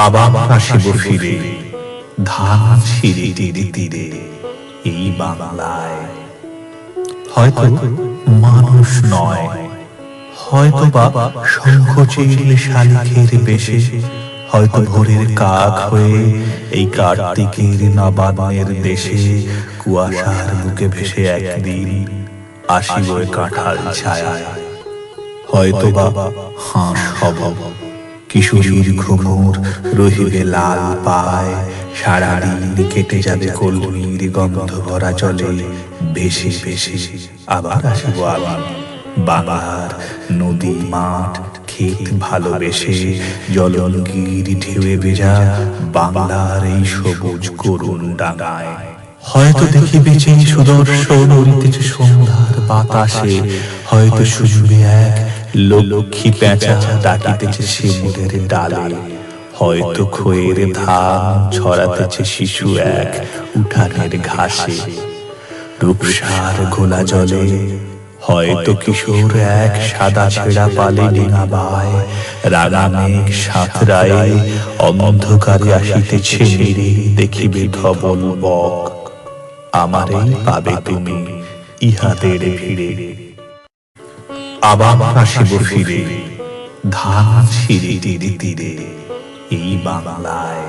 আবার আসিব ফিরে ধান ছিঁড়ে তীরে তীরে এই বাংলায়। হয়তো মানুষ নয়, হয়তো বা শঙ্খচিল শালিখের বেশে, হয়তো ভোরের কাক হয়ে এই কার্তিকের নবান্নের দেশে কুয়াশার বুকে ভেসে একদিন আসিব কাঁঠাল ছায়ায়। হয়তো বা হাঁস হব, কিশোরীর ঘুমুর রহিবে লাল পায়, সারাদিন কেটে যাবে কলমির গন্ধ ভরা জলে ভেসে ভেসে। আবার আসিব আমি বাংলার নদী মাঠ ক্ষেত ভালোবেসে, জলঙ্গির ঢেউয়ে ভেজা বাংলার এই সবুজ করুণ ডাঙায়। হয়তো দেখিবে যে সুদর্শন উড়িতেছে সন্ধ্যার বাতাসে, হয়তো শুনবে এক লক্ষ্মী পেঁচা ডাকিতেছে শিমুলের ডালে, হয়তো খয়ের ধান ছড়াতেছে শিশু এক উঠানের ঘাসে। রূপসার ঘোলা জলে হয়তো কিশোর এক সাদা ছেঁড়া পালে ডিঙাবায়, রাঙা মেঘ সাঁতরায়ে অন্ধকারে আসিতেছে মেরে দেখিবে ধবল বক। আমারেই পাবে তুমি ইহাদের ভিড়ে। আবার আসিব ফিরে ধান ছিঁড়ে তীরে তীরে এই বাংলায়।